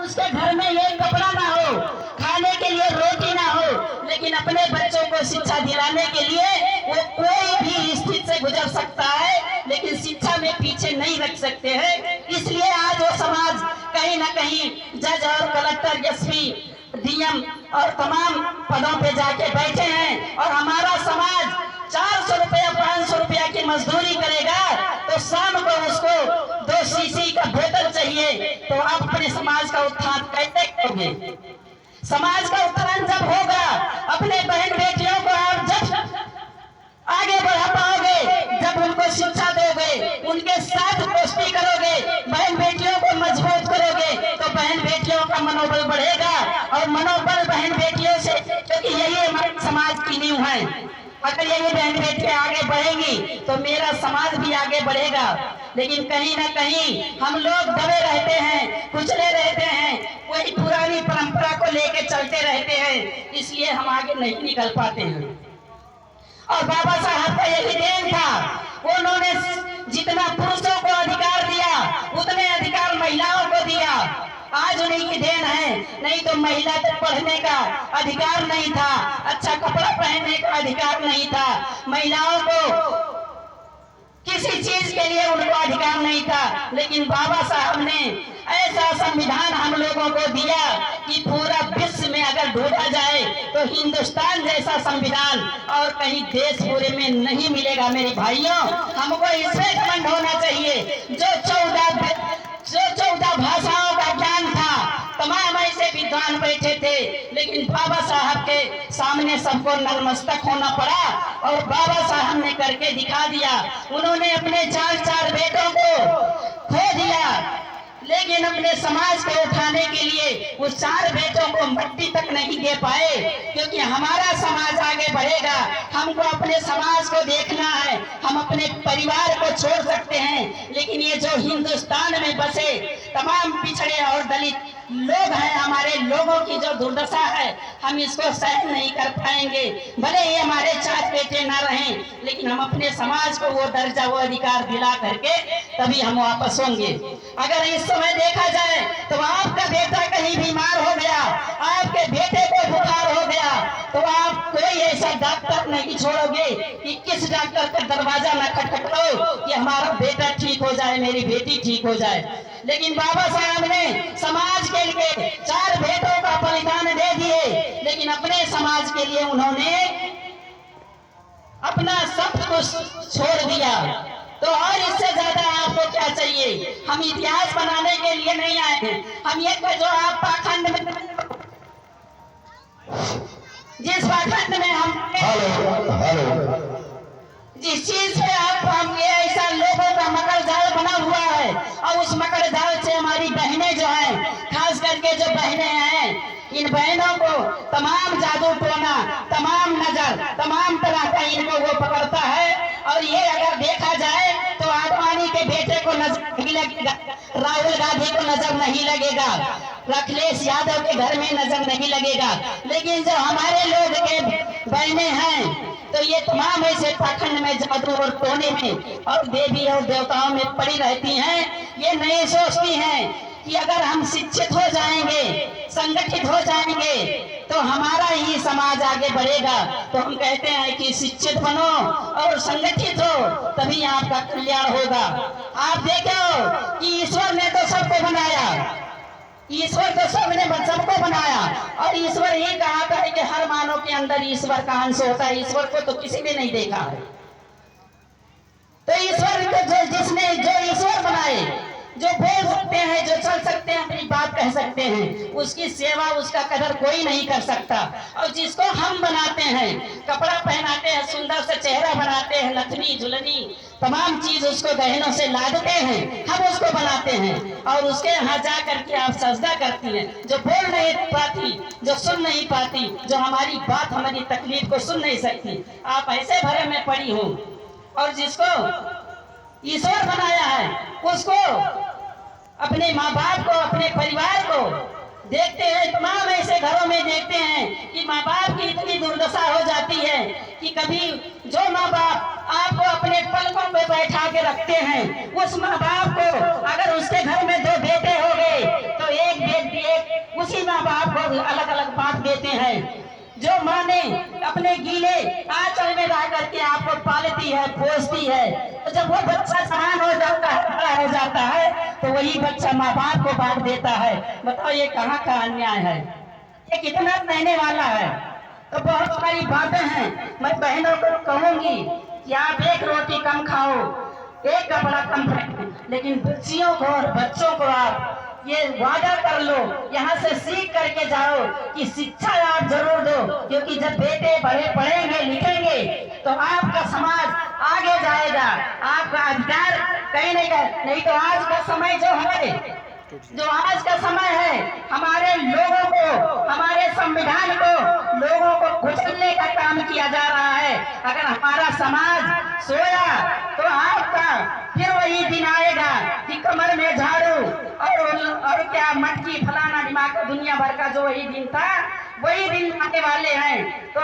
उसके घर में ये कपड़ा ना हो, खाने के लिए रोटी ना हो, लेकिन अपने बच्चों को शिक्षा दिलाने के लिए वो कोई भी स्थिति से गुजर सकता है, लेकिन शिक्षा में पीछे नहीं रख सकते हैं। इसलिए आज वो समाज कहीं ना कहीं जज और कलेक्टर, एसपी, डीएम और तमाम पदों पे जाके बैठे हैं। और हमारा समाज 400 रुपया 500 रुपया की मजदूरी करेगा तो शाम को उसको 2 शीशी का बोतल चाहिए, तो आप अपने समाज का उत्थान कैसे करोगे? समाज का उत्थान जब होगा, अपने बहन बेटियों को आप जब आगे बढ़ा पाओगे, जब उनको शिक्षा दोगे, उनके साथ दोस्ती करोगे, बहन बेटियों को मजबूत करोगे, तो बहन बेटियों का मनोबल बढ़ेगा। और मनोबल बहन बेटियों से, क्योंकि यही हमारे समाज की नींव है। अगर यही बहन बेटियां आगे बढ़ेंगी तो मेरा समाज भी आगे बढ़ेगा। लेकिन कहीं ना कहीं हम लोग दबे रहते हैं, कुचले रहते हैं, वही पुरानी परंपरा को लेके चलते रहते हैं, इसलिए हम आगे नहीं निकल पाते हैं। और बाबा साहब का यही देन था, उन्होंने जितना पुरुषों को अधिकार दिया उतने अधिकार महिलाओं को दिया। आज उन्हीं की देन है, नहीं तो महिला तक पढ़ने का अधिकार नहीं था, अच्छा कपड़ा पहनने का अधिकार नहीं था, महिलाओं को किसी चीज के लिए उनको अधिकार नहीं था। लेकिन बाबा साहब ने ऐसा संविधान हम लोगों को दिया कि पूरा विश्व में अगर ढूंढा जाए तो हिंदुस्तान जैसा संविधान और कहीं देश पूरे में नहीं मिलेगा। मेरे भाइयों, हमको इसमें घमंड होना चाहिए। जो 14 भाषाओं का ज्ञान था, तमाम ऐसे विद्वान बैठे थे, लेकिन बाबा साहब के सामने सबको नतमस्तक होना पड़ा और बाबा साहब ने करके दिखा दिया। उन्होंने अपने 4 बेटों को खो दिया, लेकिन अपने समाज को उठाने के लिए उस 4 बेटों को मट्टी तक नहीं दे पाए। क्योंकि हमारा समाज आगे बढ़ेगा, हमको अपने समाज को देखना है, हम अपने परिवार को छोड़ सकते हैं, लेकिन ये जो हिंदुस्तान में बसे तमाम पिछड़े और दलित लोग हैं, हमारे लोगों की जो दुर्दशा है, हम इसको सहन नहीं कर पाएंगे। भले ही हमारे 4 बेटे ना रहें, लेकिन हम अपने समाज को वो दर्जा, वो अधिकार दिला करके तभी हम वापस होंगे। अगर इस समय देखा जाए तो आपका बेटा कहीं बीमार हो गया, आपके बेटे को बुखार हो गया, तो आप कोई ऐसा डॉक्टर नहीं छोड़ोगे कि किस डॉक्टर का दरवाजा न खटखटाओ कि हमारा बेटा ठीक हो जाए, मेरी बेटी ठीक हो जाए। लेकिन बाबा साहब ने समाज के लिए 4 बेटों का बलिदान दे दिए, लेकिन अपने समाज के लिए उन्होंने अपना सब कुछ छोड़ दिया। तो और इससे ज्यादा आपको क्या चाहिए? हम इतिहास बनाने के लिए नहीं आए हैं। हम ये जो आप पाखंड में, जिस पाखंड में हम जिस चीज से हम ये ऐसा लोगों का मकर जाल बना हुआ है, और उस मकर जाल से हमारी बहनें जो हैं, खास करके जो बहनें हैं, इन बहनों को तमाम जादू टोना, तमाम नजर, तमाम तरह का इनको वो पकड़ता है। और ये अगर देखा जाए तो आडवाणी के बेटे को नजर नहीं लगेगा, राहुल गांधी को नजर नहीं लगेगा, अखिलेश यादव के घर में नजर नहीं लगेगा, लेकिन जो हमारे लोग के बहनें हैं तो ये तमाम ऐसे पाखंड में, जादू और टोने में और देवी और देवताओं में पड़ी रहती हैं। ये नहीं सोचती हैं कि अगर हम शिक्षित हो जाएंगे, संगठित हो जाएंगे तो हमारा ही समाज आगे बढ़ेगा। तो हम कहते हैं कि शिक्षित बनो और संगठित हो, तभी आपका कल्याण होगा। आप देखो कि ईश्वर ने तो सबको बनाया, ईश्वर तो सबको बनाया, और ईश्वर ये कहा था कि हर मानव के अंदर ईश्वर का अंश होता है। ईश्वर को तो किसी ने नहीं देखा है। तो ईश्वर को जिसने जो ईश्वर बनाए, जो बोल सकते हैं, जो चल सकते हैं, अपनी बात कह सकते हैं, उसकी सेवा, उसका कदर कोई नहीं कर सकता। और जिसको हम बनाते हैं, कपड़ा पहनाते हैं, सुंदर से चेहरा बनाते हैं, नथनी झुलनी तमाम चीज उसको गहनों से लादते हैं, हम उसको बनाते हैं और उसके यहाँ जा करके आप सजदा करती हैं। जो बोल नहीं पाती, जो सुन नहीं पाती, जो हमारी बात, हमारी तकलीफ को सुन नहीं सकती, आप ऐसे भरे में पड़ी हो। और जिसको ईश्वर बनाया है, उसको, अपने माँ बाप को, अपने परिवार को देखते हैं, तमाम ऐसे घरों में देखते हैं कि माँ बाप की इतनी दुर्दशा हो जाती है कि कभी जो माँ बाप आपको अपने पलकों पे बैठा के रखते हैं, उस माँ बाप को अगर उसके घर में 2 बेटे हो गए तो एक उसी माँ बाप को अलग अलग बांट देते हैं। जो माँ ने अपने गीले आंचल में रह करके आपको पालती है, पोसती है, तो जब वो बच्चा सयान हो जाता है, बड़ा हो जाता है, तो वही बच्चा माँ बाप को बांट देता है। बताओ ये कहाँ का अन्याय है, ये कितना कहने वाला है। तो बहुत सारी बातें हैं। मैं बहनों को कहूंगी कि आप एक रोटी कम खाओ, एक कपड़ा कम पहनो, लेकिन बच्चियों को और बच्चों को आप ये वादा कर लो, यहाँ से सीख करके जाओ कि शिक्षा आप जरूर दो, क्योंकि जब बेटे बड़े पढ़ेंगे लिखेंगे तो आपका समाज आगे जाएगा, आपका अधिकार कहीं नहीं तो आज का समय जो आज का समय है, हमारे लोगों को, हमारे संविधान को लोगों को कुचलने का काम किया जा रहा है। अगर हमारा समाज सोया तो आपका फिर वही दिन आएगा कि कमर में झाड़ू और क्या मटकी फलाना दिमाग दुनिया भर का जो वही दिन था, वही दिन आने वाले हैं। तो